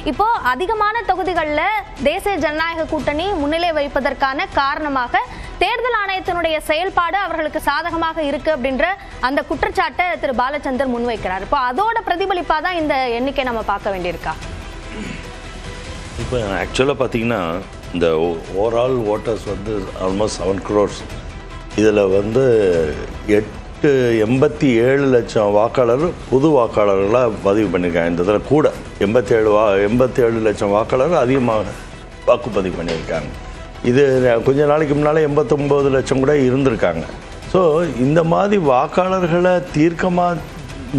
இப்போ அதிகமான தொகுதிகளில் தேசிய ஜனநாயக கூட்டணி முன்னிலை வைப்பதற்கான காரணமாக தேர்தல் ஆணையத்தினுடைய செயல்பாடு அவர்களுக்கு சாதகமாக இருக்கு அப்படின்ற அந்த குற்றச்சாட்டை திரு பாலச்சந்தர் முன்வைக்கிறார். இப்போ அதோட பிரதிபலிப்பா தான் இந்த எண்ணிக்கை நம்ம பார்க்க வேண்டியிருக்கா? இப்போ ஆக்சுவலாக பார்த்தீங்கன்னா இந்த ஓவரால் ஓட்டர்ஸ் வந்து ஆல்மோஸ்ட் 7 crores. இதில் வந்து 87 லட்சம் வாக்காளர் புது வாக்காளர்களாக பதிவு பண்ணியிருக்காங்க. இந்த இதில் கூட 87 லட்சம் வாக்காளர் அதிகமாக வாக்குப்பதிவு பண்ணியிருக்காங்க. இது கொஞ்ச நாளைக்கு முன்னால் 89 லட்சம் கூட இருந்திருக்காங்க. ஸோ இந்த மாதிரி வாக்காளர்களை தீர்க்கமாக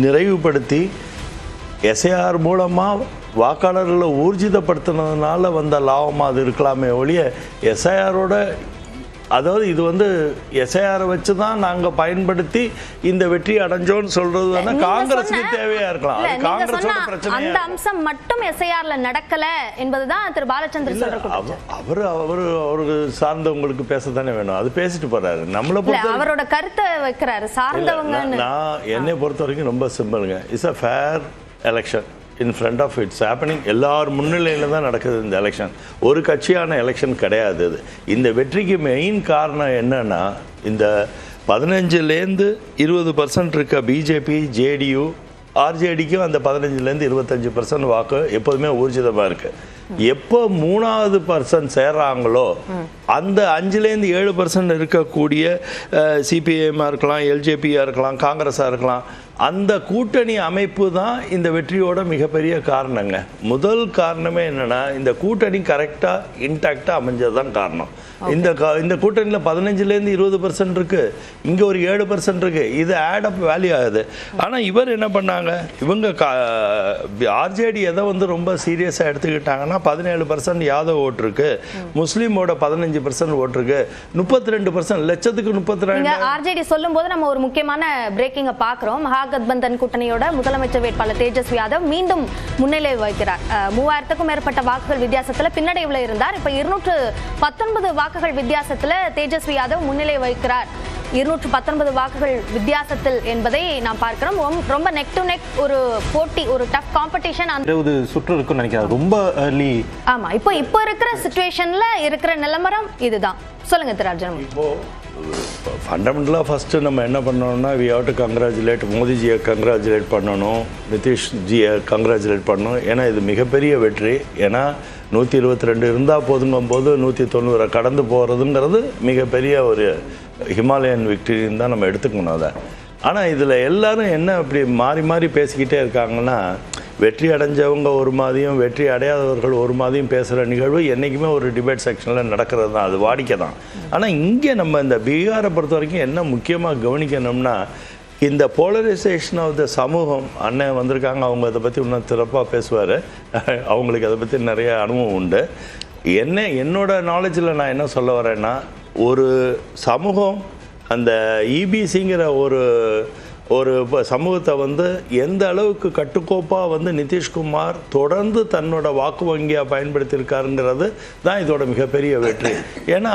நிறைவுபடுத்தி எஸ்ஐஆர் மூலமாக வாக்காளர்களை ஊர்ஜிதப்படுத்தினதுனால வந்த லாபமாக அது இருக்கலாமே ஒழிய எஸ்ஐஆரோட, அதாவது இது வந்து எஸ்ஐஆரை வச்சு தான் நாங்கள் பயன்படுத்தி இந்த வெற்றி அடைஞ்சோன்னு சொல்றது வேணா காங்கிரஸுக்கு தேவையா இருக்கலாம். காங்கிரஸோட பிரச்சனை அந்த அம்சம் மட்டும் எஸ்ஐஆர்ல நடக்கல என்பதுதான் திரு பாலச்சந்திரன் சொல்றாரு. அவருக்கு சார்ந்தவங்களுக்கு பேசத்தானே வேணும், அது பேசிட்டு போறாரு. நம்மளை பொறுத்த அவரோட கருத்தை வைக்கிறாரு சார்ந்தவங்க. நான் என்னை பொறுத்த வரைக்கும் ரொம்ப சிம்பிளுங்க. It's a fair election in front of it's happening. எல்லாரும் முன்னிலையில் தான் நடக்குது இந்த எலெக்ஷன். ஒரு கட்சியான எலெக்ஷன் கிடையாது இது. இந்த வெற்றிக்கு மெயின் காரணம் என்னன்னா, இந்த 15லேருந்து 20% இருக்க பிஜேபி, ஜேடியு, ஆர்ஜேடிக்கும் அந்த 15லேருந்து 25% வாக்கு எப்போதுமே ஊர்ஜிதமாக இருக்கு. எப்போ 3% சேர்றாங்களோ அந்த 5லேருந்து 7% இருக்கக்கூடிய சிபிஐஎம்மாக இருக்கலாம், எல்ஜேபியாக இருக்கலாம், காங்கிரஸாக இருக்கலாம், அந்த கூட்டணி அமைப்பு தான் இந்த வெற்றியோட மிகப்பெரிய காரணங்க. முதல் காரணமே என்னன்னா, இந்த கூட்டணி கரெக்டாக இன்டாக்டாக அமைஞ்சது தான் காரணம். இந்த கூட்டணியில் 15லேருந்து 20% இருக்கு, இங்கே ஒரு 7% இருக்கு. இது ஆட் அப் வேல்யூ ஆகுது. ஆனால் இவர் என்ன பண்ணாங்க, இவங்க ஆர்ஜேடி எதை வந்து ரொம்ப சீரியஸாக எடுத்துக்கிட்டாங்கன்னா, 17% யாதவ் ஓட்டு இருக்கு, முஸ்லீமோட 15% ஓட்டு இருக்கு, 32% லட்சத்துக்கு 32. ஆர்ஜேடி சொல்லும் போது நம்ம ஒரு முக்கியமான பிரேக்கிங்கை பார்க்கிறோம். மகாகத்பந்தன் கூட்டணியோட முதலமைச்சர் வேட்பாளர் தேஜஸ்வி யாதவ் மீண்டும் முன்னிலை வைக்கிறார். 3000க்கும் மேற்பட்ட வாக்குகள் வித்தியாசத்தில் பின்னடைவில் இருந்தார். இப்ப 219 வாக்குகள் வித்தியாசத்தில் தேஜஸ்வி யாதவ் முன்னிலை வைக்கிறார். 219 வாக்குகள் வித்தியாசத்தில் என்பதை நாம் பார்க்கிறோம். ரொம்ப நெக் டு நெக் ஒரு போட்டி, ஒரு டஃப் காம்படிஷன். 20 சுற்று இருக்குன்னு நினைக்கிறேன். ரொம்ப early. ஆமா, இப்போ இருக்கிற சிச்சுவேஷன்ல இருக்கிற நிலவரம் இதுதான். சொல்லுங்க திரு அர்ஜுன். இப்போ ஃபண்டமெண்டலாக ஃபஸ்ட்டு நம்ம என்ன பண்ணோம்னா, வி ஹவ் டு கங்க்ராச்சுலேட் மோடிஜியை கங்க்ராச்சுலேட் பண்ணணும், நிதிஷ்ஜியை கங்க்ராச்சுலேட் பண்ணணும். ஏன்னா இது மிகப்பெரிய வெற்றி. ஏன்னா 122 இருந்தால் போதுங்கும் போது 190 கடந்து போகிறதுங்கிறது மிகப்பெரிய ஒரு ஹிமாலயன் விக்டரின்னு தான் நம்ம எடுத்துக்கணும் அதை. ஆனால் இதில் எல்லாரும் என்ன இப்படி மாறி மாறி பேசிக்கிட்டே இருக்காங்கன்னா, வெற்றி அடைஞ்சவங்க ஒரு மாதிரியும் வெற்றி அடையாதவர்கள் ஒரு மாதிரியும் பேசுகிற நிகழ்வு என்றைக்குமே ஒரு டிபேட் செக்ஷனில் நடக்கிறது தான், அது வாடிக்கை தான். ஆனால் இங்கே நம்ம இந்த பீகாரை பொறுத்த வரைக்கும் என்ன முக்கியமாக கவனிக்கணும்னா, இந்த போலரைசேஷன் ஆஃப் த சமூகம், அண்ணன் வந்திருக்காங்க, அவங்க அதை பற்றி இன்னும் சிறப்பாக பேசுவார், அவங்களுக்கு அதை பற்றி நிறைய அனுபவம் உண்டு. என்னோட நாலேஜில் நான் என்ன சொல்ல வரேன்னா, ஒரு சமூகம் அந்த இபிசிங்கிற ஒரு சமூகத்தை வந்து எந்த அளவுக்கு கட்டுக்கோப்பாக வந்து நிதிஷ்குமார் தொடர்ந்து தன்னோட வாக்கு வங்கியாக பயன்படுத்தியிருக்காருங்கிறது தான் இதோட மிகப்பெரிய வெற்றி. ஏன்னா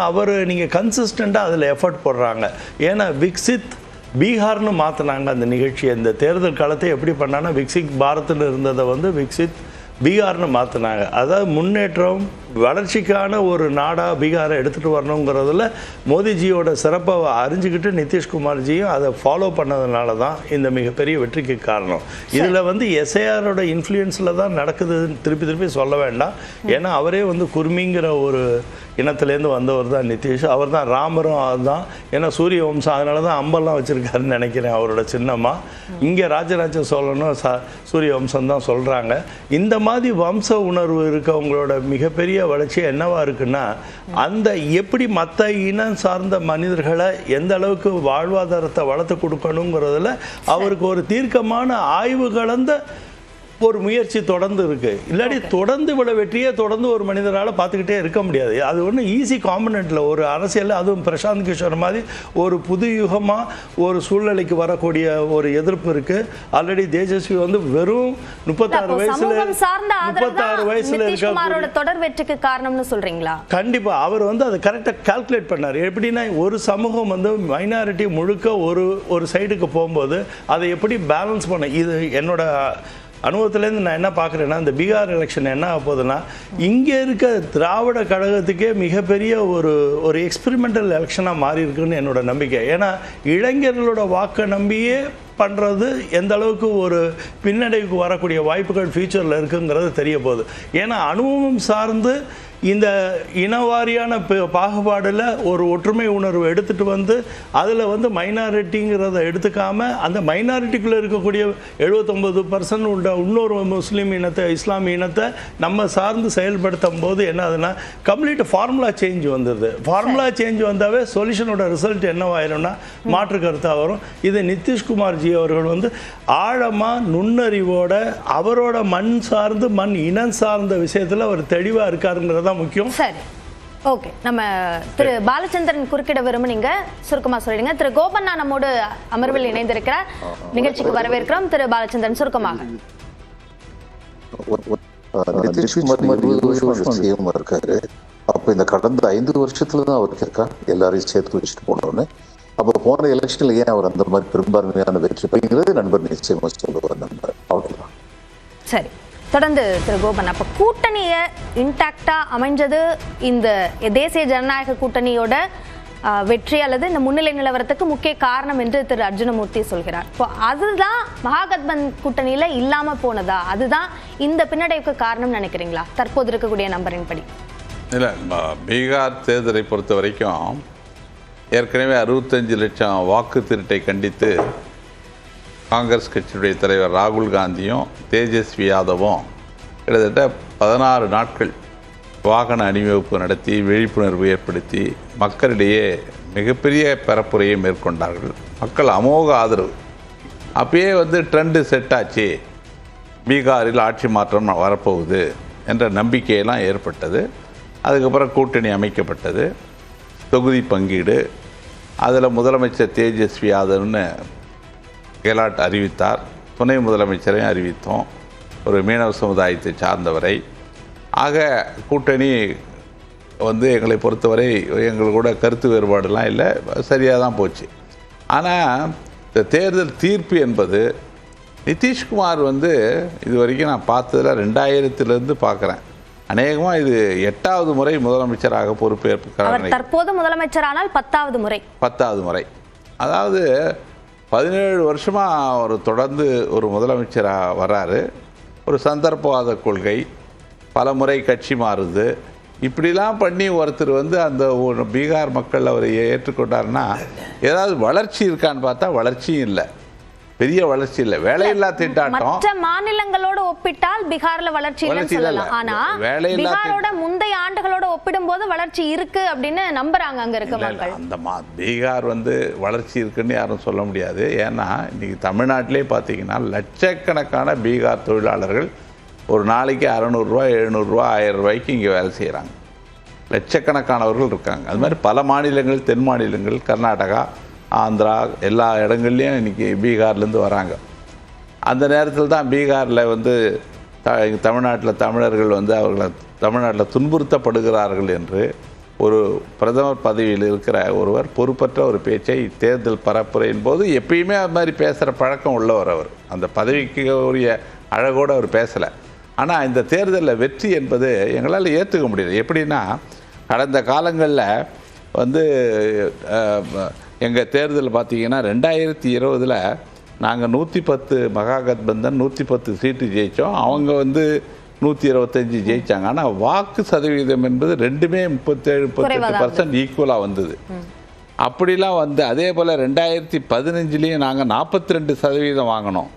நீங்கள் கன்சிஸ்டண்ட்டாக அதில் எஃபர்ட் போடுறாங்க. ஏன்னா விக்சித் பீகார்னு மாற்றினாங்க அந்த நிகழ்ச்சியை. இந்த தேர்தல் காலத்தை எப்படி பண்ணான்னா, விக்சித் பாரத்தில் இருந்ததை வந்து விக்சித் பீகார்னு மாற்றினாங்க. அதாவது முன்னேற்றம், வளர்ச்சிக்கான ஒரு நாடாக பீகாரை எடுத்துகிட்டு வரணுங்கிறதுல மோடிஜியோட சிறப்பை அறிஞ்சிக்கிட்டு நிதிஷ்குமார்ஜியும் அதை ஃபாலோ பண்ணதுனால தான் இந்த மிகப்பெரிய வெற்றிக்கு காரணம். இதில் வந்து எஸ்ஐஆரோட இன்ஃப்ளூயன்ஸில் தான் நடக்குதுன்னு திருப்பி சொல்ல வேண்டாம். ஏன்னா அவரே வந்து குர்மிங்கிற ஒரு இனத்துலேருந்து வந்தவர் தான் நிதிஷ். அவர் தான் ராமரும் அதுதான். ஏன்னா சூரிய வம்சம், அதனால தான் அம்பெல்லாம் வச்சுருக்காருன்னு நினைக்கிறேன் அவரோட சின்னமாக. இங்கே ராஜராஜ சோழனும் சூரிய வம்சம் தான் சொல்கிறாங்க. இந்த மாதிரி வம்ச உணர்வு இருக்கவங்களோட மிகப்பெரிய வளர்ச்சி என்னவா இருக்குன்னா, அந்த எப்படி மற்ற இனம் சார்ந்த மனிதர்களை எந்த அளவுக்கு வாழ்வாதாரத்தை வளர்த்து கொடுக்கணுங்கிறதுல அவருக்கு ஒரு தீர்க்கமான ஆய்வு கலந்த ஒரு முயற்சி தொடர்ந்து இருக்கு. இல்லாட்டி தொடர்ந்து இவ்வளவு வெற்றியை தொடர்ந்து ஒரு மனிதரால் பார்த்துக்கிட்டே இருக்க முடியாது. அது ஒன்றும் ஈஸி காம்பனண்ட்ல ஒரு அரசியல், அதுவும் பிரசாந்த் கிஷோர் மாதிரி ஒரு புது யுகமாக ஒரு சூழ்நிலைக்கு வரக்கூடிய ஒரு எதிர்ப்பு இருக்கு. ஆல்ரெடி தேஜஸ்வி வந்து வெறும் 36 வயசுல இருக்க தொடர் வெற்றிக்கு காரணம்னு சொல்றீங்களா? கண்டிப்பா அவர் வந்து அதை கரெக்டாக கால்குலேட் பண்ணார். எப்படின்னா, ஒரு சமூகம் வந்து மைனாரிட்டி முழுக்க ஒரு சைடுக்கு போகும்போது அதை எப்படி பேலன்ஸ் பண்ண, இது என்னோட அனுபவத்திலேருந்து நான் என்ன பார்க்குறேன்னா, இந்த பீகார் எலெக்ஷன் என்ன ஆக போகுதுன்னா, இங்கே இருக்க திராவிட கழகத்துக்கே மிகப்பெரிய ஒரு எக்ஸ்பெரிமெண்டல் எலெக்ஷனாக மாறி இருக்குன்னு என்னோட நம்பிக்கை. ஏன்னா இளைஞர்களோட வாக்கை நம்பியே பண்ணுறது எந்த அளவுக்கு ஒரு பின்னடைவுக்கு வரக்கூடிய வாய்ப்புகள் ஃபியூச்சரில் இருக்குங்கிறது தெரிய போகுது. ஏன்னா அனுபவம் சார்ந்து இந்த இனவாரியான பாகுபாடில் ஒரு ஒற்றுமை உணர்வு எடுத்துகிட்டு வந்து அதில் வந்து மைனாரிட்டிங்கிறத எடுத்துக்காமல் அந்த மைனாரிட்டிக்குள்ளே இருக்கக்கூடிய 79% உள்ள இன்னொரு முஸ்லீம் இனத்தை, இஸ்லாமிய இனத்தை நம்ம சார்ந்து செயல்படுத்தும் போது என்ன ஆகுதுன்னா, கம்ப்ளீட் ஃபார்முலா சேஞ்ச் வந்துடுது. ஃபார்முலா சேஞ்ச் வந்தாவே சொல்யூஷனோட ரிசல்ட் என்னவாயிரும்னா மாற்று கருத்தாக வரும். இது நிதிஷ்குமார் ஜி அவர்கள் வந்து ஆழமாக நுண்ணறிவோட அவரோட மண் சார்ந்து இனம் சார்ந்த விஷயத்தில் அவர் தெளிவாக இருக்காருங்கிறத முக்கியம். சரி, ஓகே. நம்ம திரு பாலச்சந்திரன் குறுக்கிட விரும்புனீங்க, சுருக்கமா சொல்லிடுங்க. திரு கோபண்ணா நம்மோடு அமர்வில் இணைந்திருக்கிறார், நிகழ்ச்சிக்கு வரவேற்கிறோம். திரு பாலச்சந்திரன் சுருக்கமாக. இருக்காரு. அப்ப இந்த கடந்த 5 வருஷத்துலதான் அவருக்கு இருக்கா எல்லாரையும் சேர்த்து வச்சுட்டு போனோன்னு. அப்ப போன எலெக்ஷன்ல ஏன் அவர் அந்த மாதிரி பெரும்பான்மையான வெற்றி பெறுகிறது நண்பர் நிச்சயமா சொல்லுவார் நண்பர். அவ்வளவுதான். சரி, தொடர்ந்து திரு கோபன், அப்ப கூட்டணியை இன்டாக்டா அமைஞ்சது இந்த தேசிய ஜனநாயக கூட்டணியோட வெற்றி அல்லது இந்த முன்னிலை நிலவரத்துக்கு முக்கிய காரணம் என்று திரு அர்ஜுனமூர்த்தி சொல்கிறார். இப்போ அதுதான் மகாகத்பந்த் கூட்டணியில இல்லாம போனதா, அதுதான் இந்த பின்னடைவுக்கு காரணம் நினைக்கிறீங்களா தற்போது இருக்கக்கூடிய நம்பரின் படி? இல்லை, பீகார் தேர்தலை பொறுத்த வரைக்கும் ஏற்கனவே 65 லட்சம் வாக்கு திருட்டை கண்டித்து காங்கிரஸ் கட்சியுடைய தலைவர் ராகுல் காந்தியும் தேஜஸ்வி யாதவும் கிட்டத்தட்ட 16 நாட்கள் வாகன அணிவகுப்பு நடத்தி விழிப்புணர்வு ஏற்படுத்தி மக்களிடையே மிகப்பெரிய பரப்புரையை மேற்கொண்டார்கள். மக்கள் அமோக ஆதரவு. அப்பயே வந்து ட்ரெண்டு செட் ஆச்சு, பீகாரில் ஆட்சி மாற்றம் வரப்போகுது என்ற நம்பிக்கையெல்லாம் ஏற்பட்டது. அதுக்கப்புறம் கூட்டணி அமைக்கப்பட்டது, தொகுதி பங்கீடு, அதில் முதலமைச்சர் தேஜஸ்வி யாதவ்னு கெலாட் அறிவித்தார், துணை முதலமைச்சரையும் அறிவித்தோம், ஒரு மீனவ சமுதாயத்தை சார்ந்தவரை. ஆக கூட்டணி வந்து எங்களை பொறுத்தவரை எங்கள் கூட கருத்து வேறுபாடுலாம் இல்லை, சரியாக தான் போச்சு. ஆனால் இந்த தேர்தல் தீர்ப்பு என்பது நிதிஷ்குமார் வந்து இது வரைக்கும் நான் பார்த்ததில் 2000 பார்க்குறேன், அநேகமாக இது 8வது முறை முதலமைச்சராக பொறுப்பேற்கிறார். தற்போது முதலமைச்சரானால் 10வது முறை. அதாவது 17 வருஷமாக ஒரு தொடர்ந்து ஒரு முதலமைச்சராக வர்றாரு. ஒரு சந்தர்ப்பவாத கொள்கை, பல முறை கட்சி மாறுது, இப்படிலாம் பண்ணி ஒருத்தர் வந்து அந்த பீகார் மக்கள் அவரை ஏற்றுக்கொண்டாருன்னா ஏதாவது வளர்ச்சி இருக்கான்னு பார்த்தா வளர்ச்சியும் இல்லை, பெரிய வளர்ச்சி இல்லை. வேலையில்லா திண்டாட்டம் மற்ற மாநிலங்களோட ஒப்பிட்டால் பீகார்ல வளர்ச்சி இல்லைன்னு சொல்லலாம். ஆனா பீகாரோட முந்தைய ஆண்டுகளோட ஒப்பிடும்போது வளர்ச்சி இருக்கு அப்படின்னு நம்புறாங்க அங்க இருக்க மக்கள். அந்த பீகார் வந்து வளர்ச்சி இருக்குன்னு யாரும் சொல்ல முடியாது. ஏன்னா இன்னைக்கு தமிழ்நாட்டிலே பார்த்தீங்கன்னா லட்சக்கணக்கான பீகார் தொழிலாளர்கள் ஒரு நாளைக்கு 600 ரூபா 700 ரூபா 1000 ரூபாய்க்கு இங்கே வேலை செய்கிறாங்க. லட்சக்கணக்கானவர்கள் இருக்காங்க. அது மாதிரி பல மாநிலங்கள், தென் மாநிலங்கள், கர்நாடகா, ஆந்திரா, எல்லா இடங்கள்லையும் இன்றைக்கி பீகார்லேருந்து வராங்க. அந்த நேரத்தில் தான் பீகாரில் வந்து தமிழ்நாட்டில் தமிழர்கள் வந்து அவர்களை தமிழ்நாட்டில் துன்புறுத்தப்படுகிறார்கள் என்று ஒரு பிரதமர் பதவியில் இருக்கிற ஒருவர் பொறுப்பற்ற ஒரு பேச்சை தேர்தல் பரப்புரையின் போது எப்பயுமே அது மாதிரி பேசுகிற பழக்கம் உள்ளவர். அவர் அந்த பதவிக்கு உரிய அழகோடு அவர் பேசலை. ஆனால் இந்த தேர்தலில் வெற்றி என்பது எங்களால் ஏற்றுக்க முடியல. எப்படின்னா கடந்த காலங்களில் வந்து எங்கள் தேர்தல் பார்த்திங்கன்னா 2020 நாங்கள் 110 மகாகத்பந்தன் 110 சீட்டு ஜெயித்தோம், அவங்க வந்து 125 ஜெயித்தாங்க. ஆனால் வாக்கு சதவீதம் என்பது ரெண்டுமே 37-38% ஈக்குவலாக வந்தது. அப்படிலாம் வந்து அதே போல் 2015 நாங்கள் 42% வாங்கினோம்,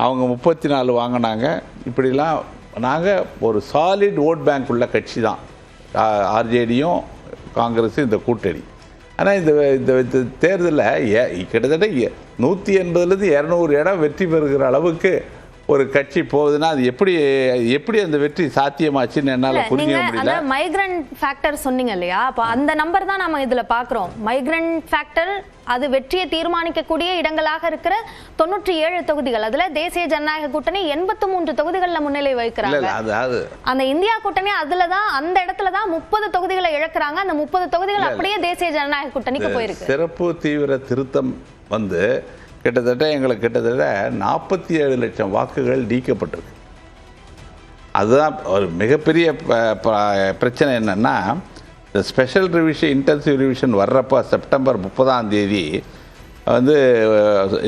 அவங்க 34 வாங்கினாங்க. இப்படிலாம் நாங்கள் ஒரு சாலிட் ஓட் பேங்க் உள்ள கட்சி தான் ஆர்ஜேடியும் காங்கிரஸும் இந்த கூட்டணி. ஆனால் இந்த தேர்தலில் கிட்டத்தட்ட 180லேருந்து 200 இடம் வெற்றி பெறுகிற அளவுக்கு ஒரு கட்சி போகுதுன்னா அது எப்படி அந்த வெற்றி சாத்தியமாச்சுன்னு என்னால் புரிஞ்சுக்க முடியல. மைக்ரண்ட் ஃபேக்டர் சொன்னீங்க இல்லையா, அப்போ அந்த நம்பர் தான் நம்ம இதில் பார்க்குறோம். மைக்ரண்ட் ஃபேக்டர் அது வெற்றியை தீர்மானிக்கக்கூடிய இடங்களாக இருக்கிற 97 தொகுதிகள், அதுல தேசிய ஜனநாயக கூட்டணி 83 தொகுதிகளில் முன்னிலை வகிக்கிறாங்க. அந்த இந்தியா கூட்டணி அதுலதான் அந்த இடத்துல தான் 30 தொகுதிகளை இழக்கிறாங்க. அந்த 30 தொகுதிகள் அப்படியே தேசிய ஜனநாயக கூட்டணிக்கு போயிருக்கு. சிறப்பு தீவிர திருத்தம் வந்து கிட்டத்தட்ட 47 லட்சம் வாக்குகள் நீக்கப்பட்டிருக்கு. அதுதான் ஒரு மிகப்பெரிய பிரச்சனை. என்னென்னா இந்த ஸ்பெஷல் ரிவிஷன் இன்டென்சிவ் ரிவிஷன் வர்றப்போ செப்டம்பர் 30ஆம் தேதி வந்து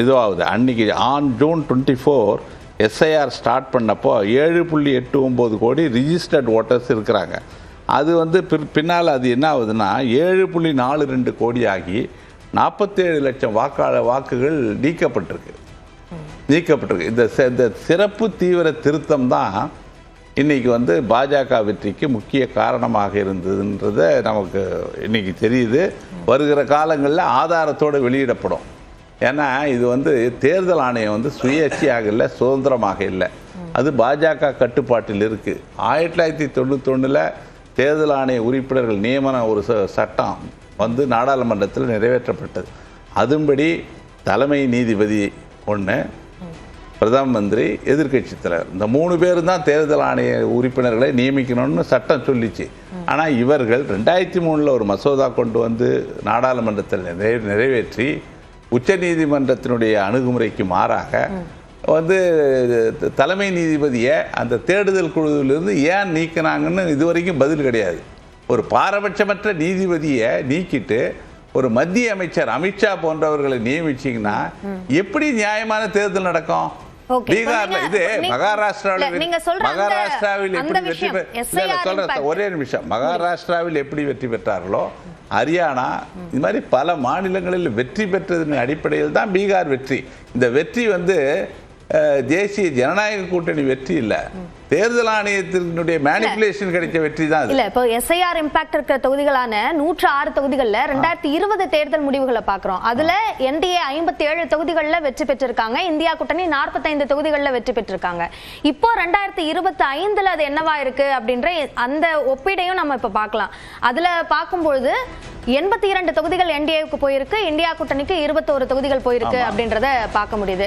இதுவாகுது. அன்றைக்கி ஆன் June 24 எஸ்ஐஆர் ஸ்டார்ட் பண்ணப்போ 7.89 கோடி ரிஜிஸ்டர்ட் ஓட்டர்ஸ் இருக்கிறாங்க. அது வந்து பின்னால் அது என்ன ஆகுதுன்னா 7.42 கோடி ஆகி 47 லட்சம் வாக்குகள் நீக்கப்பட்டிருக்கு. இந்த சிறப்பு தீவிர திருத்தம் தான் இன்றைக்கி வந்து பாஜக வெற்றிக்கு முக்கிய காரணமாக இருந்ததுன்றதை நமக்கு இன்றைக்கி தெரியுது. வருகிற காலங்களில் ஆதாரத்தோடு வெளியிடப்படும். ஏன்னா இது வந்து தேர்தல் ஆணையம் வந்து சுயேட்சையாக இல்லை, சுதந்திரமாக இல்லை, அது பாஜக கட்டுப்பாட்டில் இருக்குது. 1991 தேர்தல் ஆணைய உறுப்பினர்கள் நியமன ஒரு சட்டம் வந்து நாடாளுமன்றத்தில் நிறைவேற்றப்பட்டது. அதன்படி தலைமை நீதிபதி ஒன்று, பிரதம மந்திரி, எதிர்க்கட்சி தலைவர், இந்த 3 பேரும் தான் தேர்தல் ஆணைய உறுப்பினர்களை நியமிக்கணும்னு சட்டம் சொல்லிச்சு. ஆனால் இவர்கள் 2003 ஒரு மசோதா கொண்டு வந்து நாடாளுமன்றத்தில் நிறைவேற்றி உச்சநீதிமன்றத்தினுடைய அணுகுமுறைக்கு மாறாக வந்து தலைமை நீதிபதியை அந்த தேடுதல் குழுவிலிருந்து ஏன் நீக்கினாங்கன்னு இதுவரைக்கும் பதில் கிடையாது. ஒரு பாரபட்சமற்ற நீதிபதியை நீக்கிட்டு ஒரு மத்திய அமைச்சர் அமித்ஷா போன்றவர்களை நியமிச்சிங்கன்னா எப்படி நியாயமான தேர்தல் நடக்கும்? பீகார்ல இது மகாராஷ்டிராவில் எப்படி வெற்றி சொல்ற ஒரே நிமிஷம், மகாராஷ்டிராவில் எப்படி வெற்றி பெற்றார்களோ ஹரியானா இது மாதிரி பல மாநிலங்களில் வெற்றி பெற்றதன் அடிப்படையில் தான் பீகார் வெற்றி. இந்த வெற்றி வந்து தேசிய ஜனநாயக கூட்டணி வெற்றி இல்ல, தேர்தல் ஆணையத்தினுடைய மேனிபுலேஷன் கிடைச்ச வெற்றி தான். இல்ல இப்போ எஸ்ஐஆர் இம்பாக்ட் இருக்கிற தொகுதிகளான 106 தொகுதிகள்ல 2020 தேர்தல் முடிவுகளை பாக்குறோம். அதுல என்டிஏ 57 தொகுதிகள்ல வெற்றி பெற்றிருக்காங்க, இந்தியா கூட்டணி 45 தொகுதிகள்ல வெற்றி பெற்றிருக்காங்க. இப்போ 2025 அது என்னவா இருக்கு அப்படின்ற அந்த ஒப்பீடையும் நம்ம இப்ப பார்க்கலாம். அதுல பார்க்கும்பொழுது 82 தொகுதிகள் என்டிஏவுக்கு போயிருக்கு, இந்தியா கூட்டணிக்கு 21 தொகுதிகள் போயிருக்கு அப்படின்றத பார்க்க முடியுது.